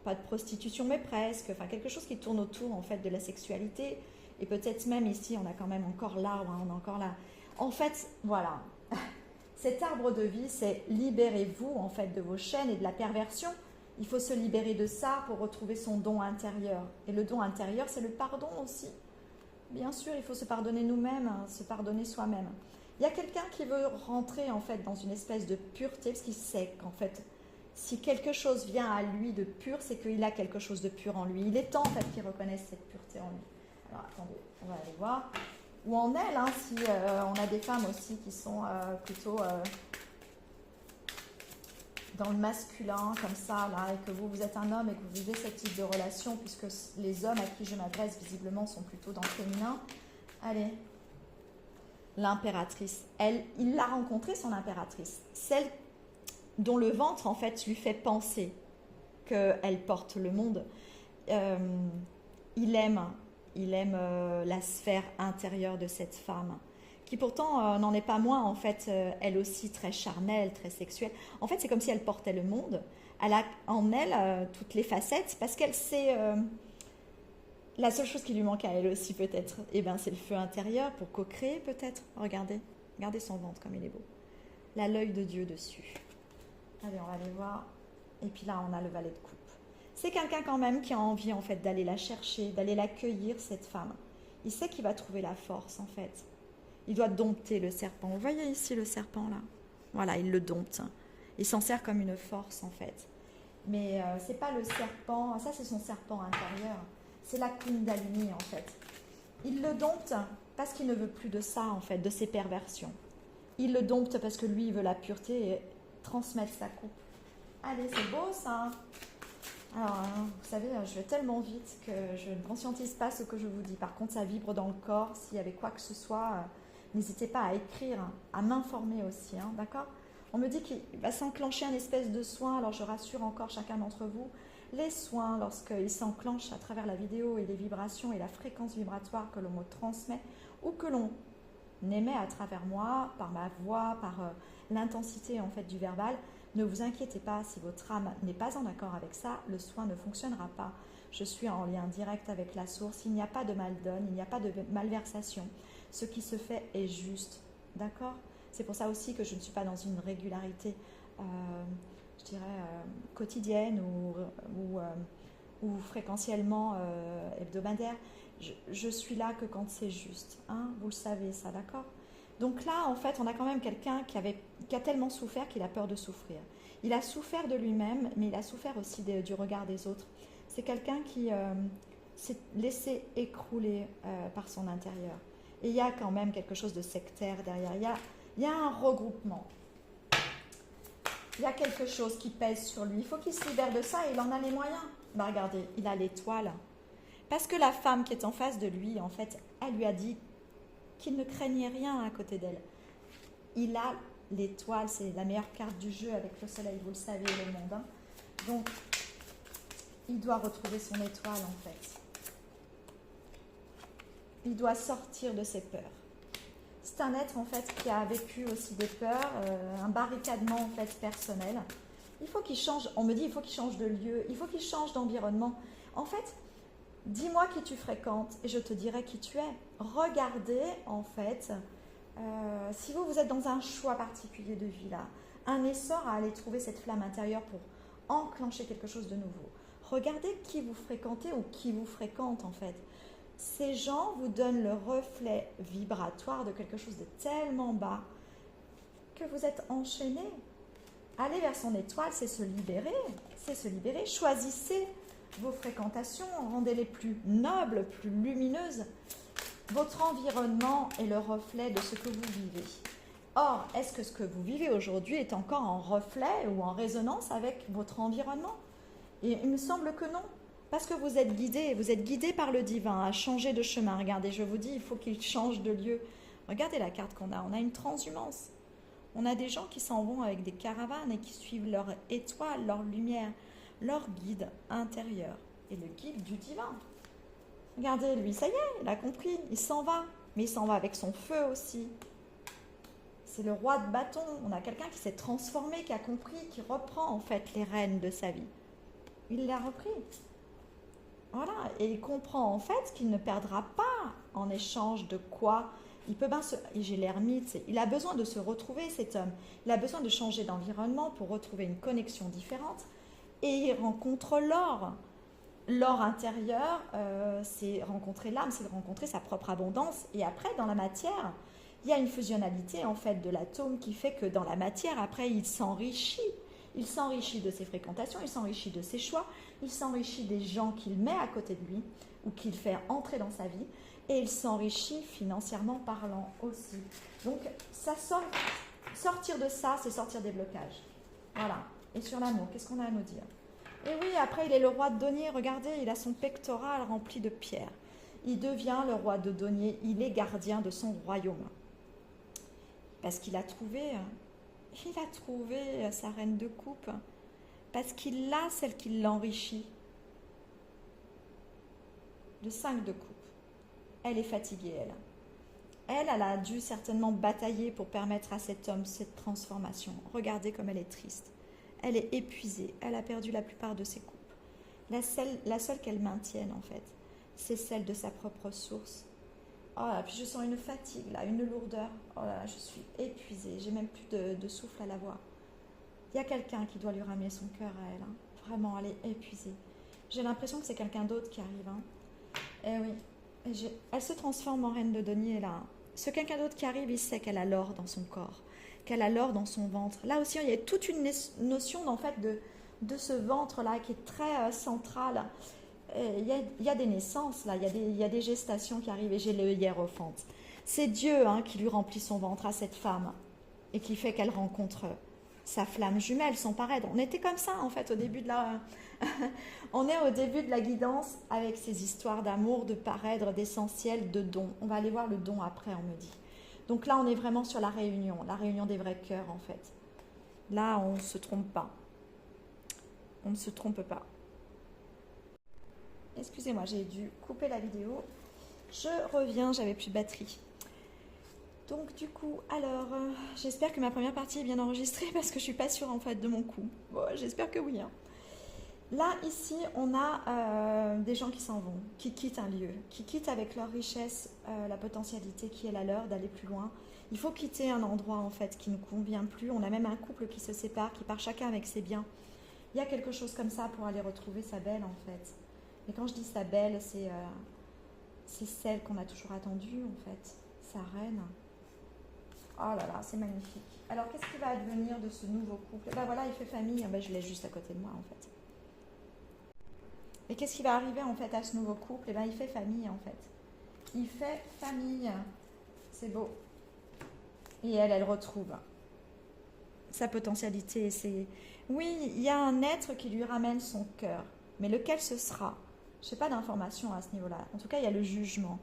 pas de prostitution, mais presque. Enfin, quelque chose qui tourne autour, en fait, de la sexualité. Et peut-être même ici, on a quand même encore l'arbre, hein, on a encore là. En fait, voilà. Cet arbre de vie, c'est libérez-vous en fait de vos chaînes et de la perversion. Il faut se libérer de ça pour retrouver son don intérieur. Et le don intérieur, c'est le pardon aussi. Bien sûr, il faut se pardonner nous-mêmes, hein, se pardonner soi-même. Il y a quelqu'un qui veut rentrer en fait dans une espèce de pureté, parce qu'il sait qu'en fait, si quelque chose vient à lui de pur, c'est qu'il a quelque chose de pur en lui. Il est temps en fait qu'il reconnaisse cette pureté en lui. Alors attendez, on va aller voir. Ou en elle, hein, si on a des femmes aussi qui sont plutôt dans le masculin, comme ça, là, et que vous êtes un homme et que vous vivez ce type de relation, puisque les hommes à qui je m'adresse, visiblement, sont plutôt dans le féminin. Allez, l'impératrice. Il l'a rencontrée, son impératrice. Celle dont le ventre, en fait, lui fait penser qu'elle porte le monde. Il aime la sphère intérieure de cette femme, qui pourtant n'en est pas moins, en fait, elle aussi très charnelle, très sexuelle. En fait, c'est comme si elle portait le monde. Elle a en elle toutes les facettes, parce qu'elle sait... la seule chose qui lui manque à elle aussi, peut-être, eh ben, c'est le feu intérieur pour co-créer, peut-être. Regardez son ventre, comme il est beau. Là, l'œil de Dieu dessus. Allez, on va aller voir. Et puis là, on a le valet de coupe. C'est quelqu'un quand même qui a envie en fait d'aller la chercher, d'aller l'accueillir, cette femme. Il sait qu'il va trouver la force en fait. Il doit dompter le serpent. Vous voyez ici le serpent là? Voilà, il le dompte. Il s'en sert comme une force en fait. Mais c'est pas le serpent, ça c'est son serpent intérieur. C'est la Kundalini en fait. Il le dompte parce qu'il ne veut plus de ça en fait, de ses perversions. Il le dompte parce que lui il veut la pureté et transmettre sa coupe. Allez, c'est beau ça. Alors, vous savez, je vais tellement vite que je ne conscientise pas ce que je vous dis. Par contre, ça vibre dans le corps. S'il y avait quoi que ce soit, n'hésitez pas à écrire, à m'informer aussi, hein, d'accord? On me dit qu'il va s'enclencher un espèce de soin. Alors, je rassure encore chacun d'entre vous. Les soins, lorsqu'ils s'enclenchent à travers la vidéo et les vibrations et la fréquence vibratoire que l'on me transmet ou que l'on émet à travers moi, par ma voix, par l'intensité en fait du verbal, ne vous inquiétez pas, si votre âme n'est pas en accord avec ça, le soin ne fonctionnera pas. Je suis en lien direct avec la source, il n'y a pas de mal-donne, il n'y a pas de malversation. Ce qui se fait est juste, d'accord? C'est pour ça aussi que je ne suis pas dans une régularité, je dirais, quotidienne ou fréquentiellement hebdomadaire. Je suis là que quand c'est juste, hein, vous le savez ça, d'accord? Donc là, en fait, on a quand même quelqu'un qui a tellement souffert qu'il a peur de souffrir. Il a souffert de lui-même, mais il a souffert aussi du regard des autres. C'est quelqu'un qui s'est laissé écrouler par son intérieur. Et il y a quand même quelque chose de sectaire derrière. Il y a un regroupement. Il y a quelque chose qui pèse sur lui. Il faut qu'il se libère de ça et il en a les moyens. Bah, regardez, il a l'étoile. Parce que la femme qui est en face de lui, en fait, elle lui a dit qu'il ne craignait rien à côté d'elle. Il a l'étoile, c'est la meilleure carte du jeu avec le soleil, vous le savez, et le monde. Hein. Donc, il doit retrouver son étoile en fait. Il doit sortir de ses peurs. C'est un être en fait qui a vécu aussi des peurs, un barricadement en fait personnel. Il faut qu'il change, on me dit il faut qu'il change de lieu, il faut qu'il change d'environnement. En fait, dis-moi qui tu fréquentes et je te dirai qui tu es. Regardez en fait, si vous êtes dans un choix particulier de vie là, un essor à aller trouver cette flamme intérieure pour enclencher quelque chose de nouveau. Regardez qui vous fréquentez ou qui vous fréquente en fait. Ces gens vous donnent le reflet vibratoire de quelque chose de tellement bas que vous êtes enchaîné. Aller vers son étoile, c'est se libérer, c'est se libérer. Choisissez vos fréquentations, rendez-les plus nobles, plus lumineuses. Votre environnement est le reflet de ce que vous vivez. Or, est-ce que ce que vous vivez aujourd'hui est encore en reflet ou en résonance avec votre environnement? Et il me semble que non. Parce que vous êtes guidé par le divin à changer de chemin. Regardez, je vous dis, il faut qu'il change de lieu. Regardez la carte qu'on a. On a une transhumance. On a des gens qui s'en vont avec des caravanes et qui suivent leur étoile, leur lumière, leur guide intérieur et le guide du divin. Regardez, lui, ça y est, il a compris, il s'en va. Mais il s'en va avec son feu aussi. C'est le roi de bâton. On a quelqu'un qui s'est transformé, qui a compris, qui reprend en fait les rênes de sa vie. Il l'a repris. Voilà, et il comprend en fait qu'il ne perdra pas en échange de quoi. Il peut bien j'ai l'ermite, il a besoin de se retrouver cet homme. Il a besoin de changer d'environnement pour retrouver une connexion différente. Et il rencontre l'or. L'or intérieur, c'est rencontrer l'âme, c'est rencontrer sa propre abondance. Et après, dans la matière, il y a une fusionnalité en fait de l'atome qui fait que dans la matière, après, il s'enrichit. Il s'enrichit de ses fréquentations, il s'enrichit de ses choix, il s'enrichit des gens qu'il met à côté de lui ou qu'il fait entrer dans sa vie et il s'enrichit financièrement parlant aussi. Donc, sortir de ça, c'est sortir des blocages. Voilà. Et sur l'amour, qu'est-ce qu'on a à nous dire? Et oui, après, il est le roi de denier. Regardez, il a son pectoral rempli de pierres. Il devient le roi de denier. Il est gardien de son royaume. Parce qu'il a trouvé... Il a trouvé sa reine de coupe parce qu'il a celle qui l'enrichit. Le 5 de coupe. Elle est fatiguée, elle. Elle a dû certainement batailler pour permettre à cet homme cette transformation. Regardez comme elle est triste. Elle est épuisée. Elle a perdu la plupart de ses coupes. La seule qu'elle maintienne, en fait, c'est celle de sa propre source. Oh là, puis je sens une fatigue, là, une lourdeur. Oh là, je suis épuisée. J'ai même plus de souffle à la voix. Il y a quelqu'un qui doit lui ramener son cœur à elle. Hein. Vraiment, elle est épuisée. J'ai l'impression que c'est quelqu'un d'autre qui arrive. Hein. Eh oui. Elle se transforme en reine de denier, là. Ce quelqu'un d'autre qui arrive, il sait qu'elle a l'or dans son corps, qu'elle a l'or dans son ventre. Là aussi, il y a toute une notion, en fait, de ce ventre-là qui est très central. Il y a des naissances, là, il y a des gestations qui arrivent et j'ai le hiérophante. C'est Dieu qui lui remplit son ventre à cette femme et qui fait qu'elle rencontre sa flamme jumelle, son parèdre. On était comme ça, en fait, au début de la... On est au début de la guidance avec ces histoires d'amour, de parèdre, d'essentiel, de don. On va aller voir le don après, on me dit. Donc là, on est vraiment sur la réunion des vrais cœurs, en fait. Là, on ne se trompe pas. On ne se trompe pas. Excusez-moi, j'ai dû couper la vidéo. Je reviens, j'avais plus de batterie. Donc du coup, alors, j'espère que ma première partie est bien enregistrée parce que je suis pas sûre en fait de mon coup. Bon, j'espère que oui. Hein. Là, ici, on a des gens qui s'en vont, qui quittent un lieu, qui quittent avec leur richesse la potentialité qui est la leur d'aller plus loin. Il faut quitter un endroit en fait qui ne convient plus. On a même un couple qui se sépare, qui part chacun avec ses biens. Il y a quelque chose comme ça pour aller retrouver sa belle en fait. Et quand je dis sa belle, c'est celle qu'on a toujours attendue en fait, sa reine. Oh là là, c'est magnifique. Alors, qu'est-ce qui va advenir de ce nouveau couple? Ben voilà, il fait famille. Ben, je l'ai juste à côté de moi, en fait. Et qu'est-ce qui va arriver, en fait, à ce nouveau couple? Eh ben, il fait famille, en fait. Il fait famille. C'est beau. Et elle retrouve sa potentialité. Oui, il y a un être qui lui ramène son cœur. Mais lequel ce sera? Je n'ai pas d'informations à ce niveau-là. En tout cas, il y a le jugement.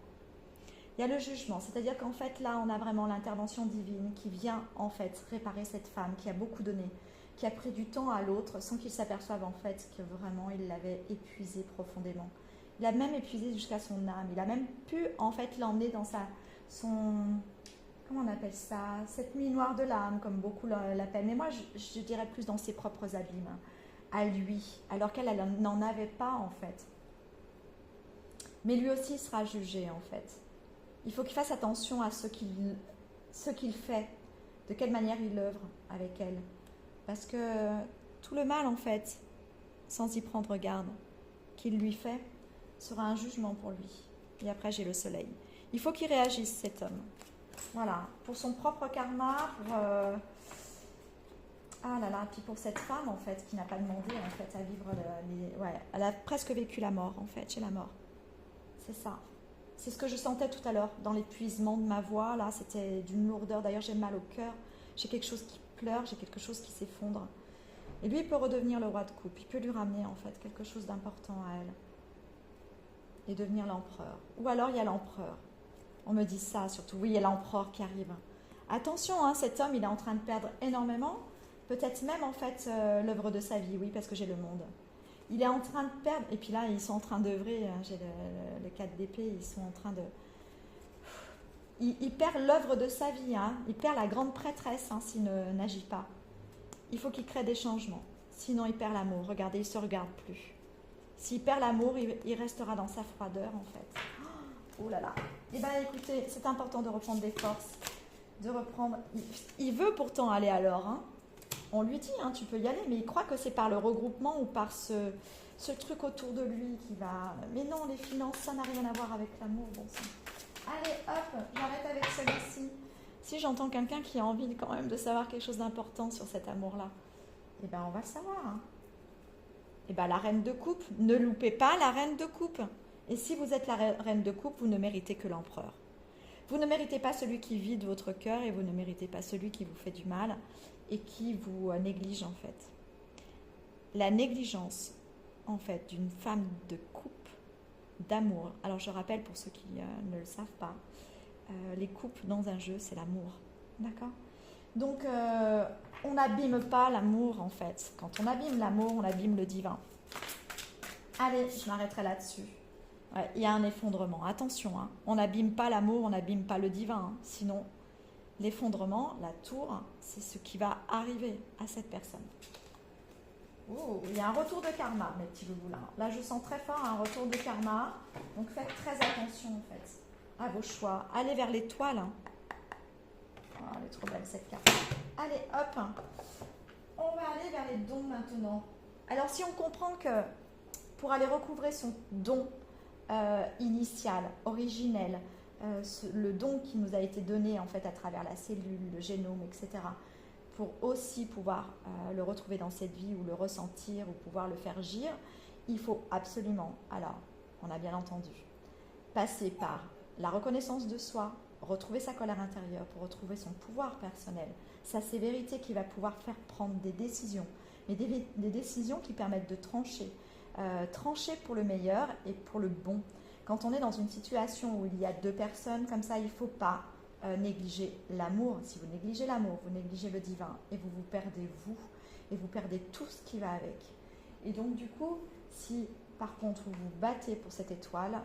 Il y a le jugement, c'est-à-dire qu'en fait là on a vraiment l'intervention divine qui vient en fait réparer cette femme qui a beaucoup donné, qui a pris du temps à l'autre sans qu'il s'aperçoive en fait que vraiment il l'avait épuisé profondément. Il a même épuisé jusqu'à son âme, il a même pu en fait l'emmener dans son, comment on appelle ça, cette nuit noire de l'âme comme beaucoup l'appellent, mais moi je dirais plus dans ses propres abîmes, à lui, alors qu'elle n'en avait pas en fait. Mais lui aussi sera jugé en fait. Il faut qu'il fasse attention à ce qu'il fait, de quelle manière il œuvre avec elle. Parce que tout le mal, en fait, sans y prendre garde, qu'il lui fait, sera un jugement pour lui. Et après, j'ai le soleil. Il faut qu'il réagisse, cet homme. Voilà, pour son propre karma, pour... Ah là là, puis pour cette femme, en fait, qui n'a pas demandé, en fait, à vivre... Ouais, elle a presque vécu la mort, en fait, chez la mort. C'est ça. C'est ce que je sentais tout à l'heure dans l'épuisement de ma voix. Là, c'était d'une lourdeur. D'ailleurs, j'ai mal au cœur. J'ai quelque chose qui pleure, j'ai quelque chose qui s'effondre. Et lui, il peut redevenir le roi de coupe. Il peut lui ramener, en fait, quelque chose d'important à elle. Et devenir l'empereur. Ou alors, il y a l'empereur. On me dit ça, surtout. Oui, il y a l'empereur qui arrive. Attention, hein, cet homme, il est en train de perdre énormément. Peut-être même, en fait, l'œuvre de sa vie. Oui, parce que j'ai le monde. Il est en train de perdre, et puis là, ils sont en train d'œuvrer, j'ai le 4 d'épée, ils sont en train de... Il perd l'œuvre de sa vie, hein. Il perd la grande prêtresse hein, s'il n'agit pas. Il faut qu'il crée des changements, sinon il perd l'amour. Regardez, il ne se regarde plus. S'il perd l'amour, il restera dans sa froideur, en fait. Oh là là. Eh bien, écoutez, c'est important de reprendre des forces, de reprendre... Il veut pourtant aller à l'or, hein. On lui dit, hein, tu peux y aller, mais il croit que c'est par le regroupement ou par ce truc autour de lui qui va... Mais non, les finances, ça n'a rien à voir avec l'amour. Bon sang. Allez, hop, j'arrête avec celui-ci. Si j'entends quelqu'un qui a envie quand même de savoir quelque chose d'important sur cet amour-là, eh bien, on va le savoir. Hein. Eh bien, la reine de coupe, ne loupez pas la reine de coupe. Et si vous êtes la reine de coupe, vous ne méritez que l'empereur. Vous ne méritez pas celui qui vide votre cœur et vous ne méritez pas celui qui vous fait du mal et qui vous néglige en fait. La négligence en fait d'une femme de coupe, d'amour. Alors je rappelle pour ceux qui ne le savent pas, les coupes dans un jeu c'est l'amour, d'accord? Donc on n'abîme pas l'amour en fait. Quand on abîme l'amour, on abîme le divin. Allez, je m'arrêterai là-dessus. Ouais, il y a un effondrement, attention, hein. On n'abîme pas l'amour, on n'abîme pas le divin, hein. Sinon l'effondrement, la tour, c'est ce qui va arriver à cette personne. Oh, il y a un retour de karma, mes petits loulous là. Là, je sens très fort un retour de karma. Donc, faites très attention, en fait, à vos choix. Allez vers l'étoile. Oh, elle est trop belle, cette carte. Allez, hop. On va aller vers les dons maintenant. Alors, si on comprend que pour aller recouvrer son don initial, originel, le don qui nous a été donné en fait à travers la cellule, le génome, etc., pour aussi pouvoir le retrouver dans cette vie ou le ressentir ou pouvoir le faire gire, il faut absolument, alors on a bien entendu, passer par la reconnaissance de soi, retrouver sa colère intérieure pour retrouver son pouvoir personnel, sa sévérité qui va pouvoir faire prendre des décisions, mais des décisions qui permettent de trancher, trancher pour le meilleur et pour le bon. Quand on est dans une situation où il y a deux personnes, comme ça, il ne faut pas négliger l'amour. Si vous négligez l'amour, vous négligez le divin et vous vous perdez vous et vous perdez tout ce qui va avec. Et donc du coup, si par contre vous vous battez pour cette étoile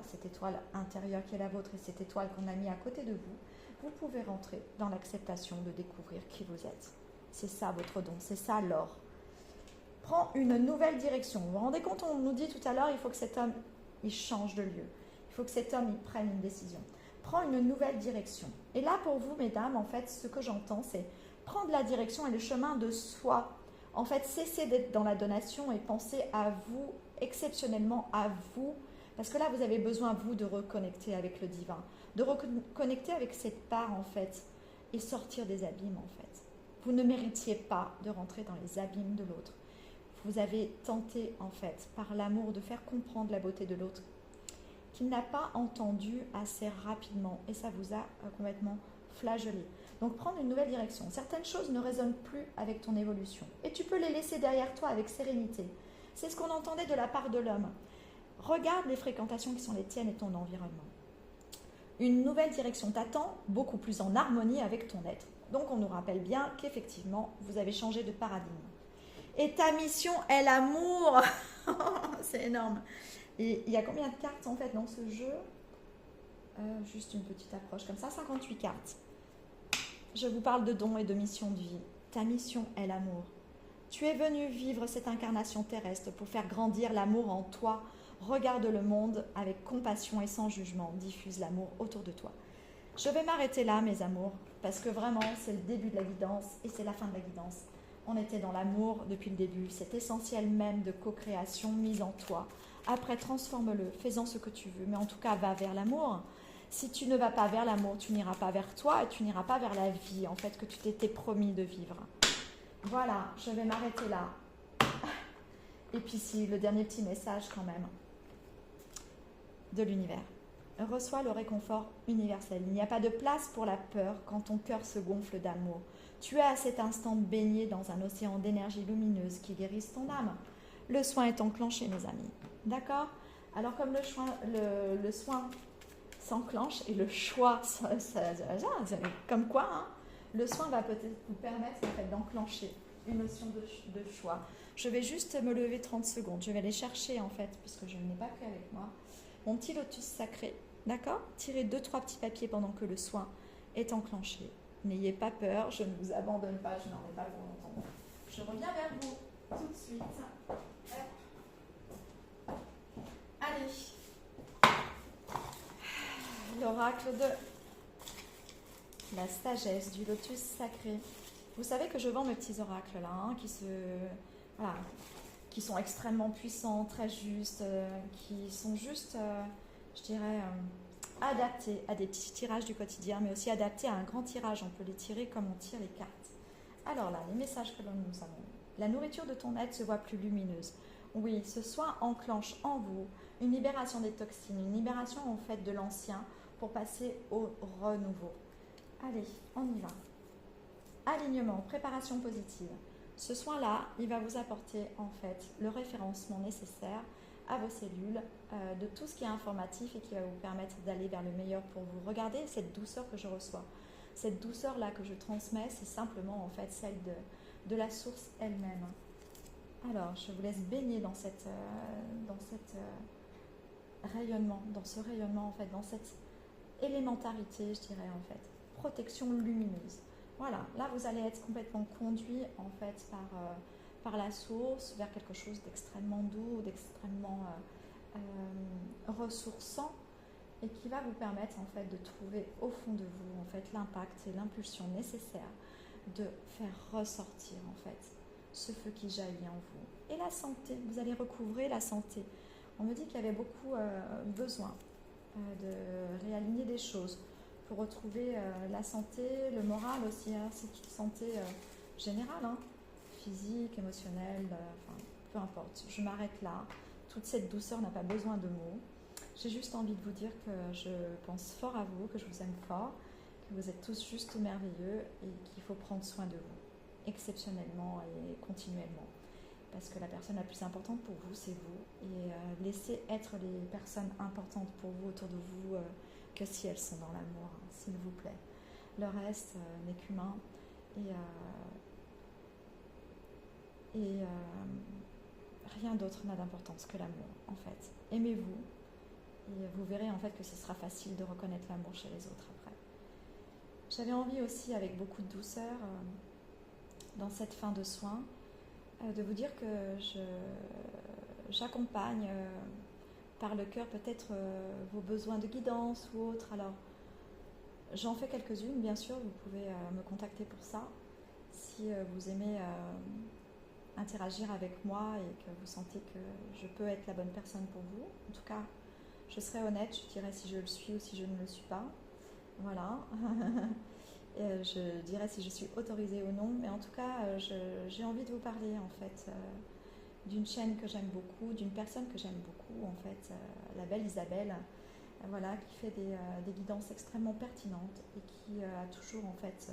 intérieure qui est la vôtre et cette étoile qu'on a mis à côté de vous, vous pouvez rentrer dans l'acceptation de découvrir qui vous êtes. C'est ça votre don, c'est ça l'or. Prends une nouvelle direction. Vous vous rendez compte, on nous dit tout à l'heure, il faut que cet homme il change de lieu. Il faut que cet homme il prenne une décision. Prends une nouvelle direction. Et là, pour vous, mesdames, en fait, ce que j'entends, c'est prendre la direction et le chemin de soi. En fait, cessez d'être dans la donation et pensez à vous, exceptionnellement à vous. Parce que là, vous avez besoin, vous, de reconnecter avec le divin. De reconnecter avec cette part, en fait, et sortir des abîmes, en fait. Vous ne méritiez pas de rentrer dans les abîmes de l'autre. Vous avez tenté, en fait, par l'amour, de faire comprendre la beauté de l'autre, qu'il n'a pas entendu assez rapidement et ça vous a complètement flagellé. Donc prendre une nouvelle direction. Certaines choses ne résonnent plus avec ton évolution et tu peux les laisser derrière toi avec sérénité. C'est ce qu'on entendait de la part de l'homme. Regarde les fréquentations qui sont les tiennes et ton environnement. Une nouvelle direction t'attend, beaucoup plus en harmonie avec ton être. Donc on nous rappelle bien qu'effectivement, vous avez changé de paradigme. Et ta mission est l'amour. C'est énorme. Et il y a combien de cartes en fait dans ce jeu? Juste une petite approche comme ça, 58 cartes. Je vous parle de dons et de mission de vie. Ta mission est l'amour. Tu es venu vivre cette incarnation terrestre pour faire grandir l'amour en toi. Regarde le monde avec compassion et sans jugement. Diffuse l'amour autour de toi. Je vais m'arrêter là, mes amours, parce que vraiment, c'est le début de la guidance et c'est la fin de la guidance. On était dans l'amour depuis le début, cet essentiel même de co-création mise en toi. Après, transforme-le, fais-en ce que tu veux, mais en tout cas, va vers l'amour. Si tu ne vas pas vers l'amour, tu n'iras pas vers toi et tu n'iras pas vers la vie, en fait, que tu t'étais promis de vivre. Voilà, je vais m'arrêter là. Et puis si, le dernier petit message quand même, de l'univers. Reçois le réconfort universel. Il n'y a pas de place pour la peur quand ton cœur se gonfle d'amour. Tu es à cet instant baigné dans un océan d'énergie lumineuse qui guérisse ton âme. Le soin est enclenché, mes amis. D'accord? Alors comme le soin s'enclenche et le choix, comme quoi, hein, le soin va peut-être vous permettre en fait, d'enclencher une notion de choix. Je vais juste me lever 30 secondes. Je vais aller chercher, en fait, puisque je ne l'ai pas pris avec moi, mon petit lotus sacré. D'accord? Tirez 2-3 petits papiers pendant que le soin est enclenché. N'ayez pas peur, je ne vous abandonne pas, je n'en ai pas pour longtemps. Je reviens vers vous tout de suite. Allez. L'oracle de la sagesse du lotus sacré. Vous savez que je vends mes petits oracles là, hein, qui sont extrêmement puissants, très justes, qui sont juste, je dirais, adaptés à des petits tirages du quotidien, mais aussi adaptés à un grand tirage. On peut les tirer comme on tire les cartes. Alors là, les messages que nous avons. La nourriture de ton être se voit plus lumineuse. Oui, ce soin enclenche en vous une libération des toxines, une libération en fait de l'ancien pour passer au renouveau. Allez, on y va. Alignement, préparation positive. Ce soin-là, il va vous apporter en fait le référencement nécessaire à vos cellules de tout ce qui est informatif et qui va vous permettre d'aller vers le meilleur pour vous. Regardez cette douceur que je reçois. Cette douceur-là que je transmets, c'est simplement en fait celle de la source elle-même. Alors, je vous laisse baigner dans cette rayonnement, dans ce rayonnement en fait, dans cette élémentarité, je dirais en fait, protection lumineuse. Voilà, là vous allez être complètement conduit en fait par la source vers quelque chose d'extrêmement doux, d'extrêmement ressourçant et qui va vous permettre en fait de trouver au fond de vous en fait l'impact et l'impulsion nécessaire de faire ressortir en fait ce feu qui jaillit en vous. Et la santé, vous allez recouvrer la santé. On me dit qu'il y avait beaucoup besoin de réaligner des choses pour retrouver la santé, le moral aussi, hein, c'est une santé générale, hein, physique, émotionnelle, peu importe. Je m'arrête là. Toute cette douceur n'a pas besoin de mots. J'ai juste envie de vous dire que je pense fort à vous, que je vous aime fort, que vous êtes tous juste merveilleux et qu'il faut prendre soin de vous, exceptionnellement et continuellement. Parce que la personne la plus importante pour vous, c'est vous. Et laissez être les personnes importantes pour vous, autour de vous, que si elles sont dans l'amour, hein, s'il vous plaît. Le reste n'est qu'humain. Et rien d'autre n'a d'importance que l'amour, en fait. Aimez-vous. Et vous verrez, en fait, que ce sera facile de reconnaître l'amour chez les autres après. J'avais envie aussi, avec beaucoup de douceur, dans cette fin de soins, de vous dire que j'accompagne par le cœur peut-être vos besoins de guidance ou autres. Alors, j'en fais quelques-unes, bien sûr, vous pouvez me contacter pour ça. Si vous aimez interagir avec moi et que vous sentez que je peux être la bonne personne pour vous. En tout cas, je serai honnête, je dirai si je le suis ou si je ne le suis pas. Voilà. Je dirai si je suis autorisée ou non, mais en tout cas, j'ai envie de vous parler en fait d'une chaîne que j'aime beaucoup, d'une personne que j'aime beaucoup en fait, la belle Isabelle, voilà, qui fait des guidances extrêmement pertinentes et qui a toujours en fait,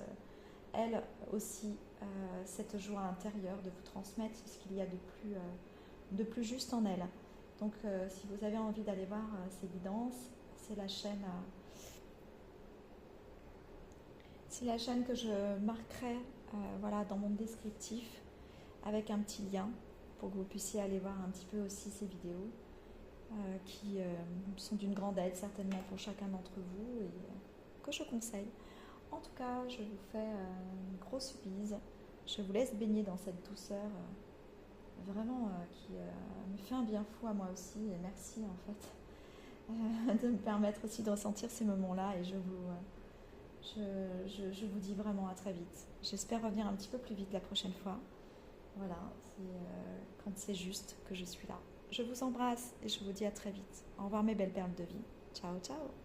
elle aussi, cette joie intérieure de vous transmettre ce qu'il y a de plus juste en elle. Donc, si vous avez envie d'aller voir ces guidances, c'est la chaîne C'est la chaîne que je marquerai voilà, dans mon descriptif avec un petit lien pour que vous puissiez aller voir un petit peu aussi ces vidéos qui sont d'une grande aide certainement pour chacun d'entre vous et que je conseille. En tout cas, je vous fais une grosse bise. Je vous laisse baigner dans cette douceur vraiment qui me fait un bien fou à moi aussi. Et merci en fait de me permettre aussi de ressentir ces moments-là. Et je vous dis vraiment à très vite. J'espère revenir un petit peu plus vite la prochaine fois. Voilà, c'est quand c'est juste que je suis là. Je vous embrasse et je vous dis à très vite. Au revoir mes belles perles de vie. Ciao, ciao.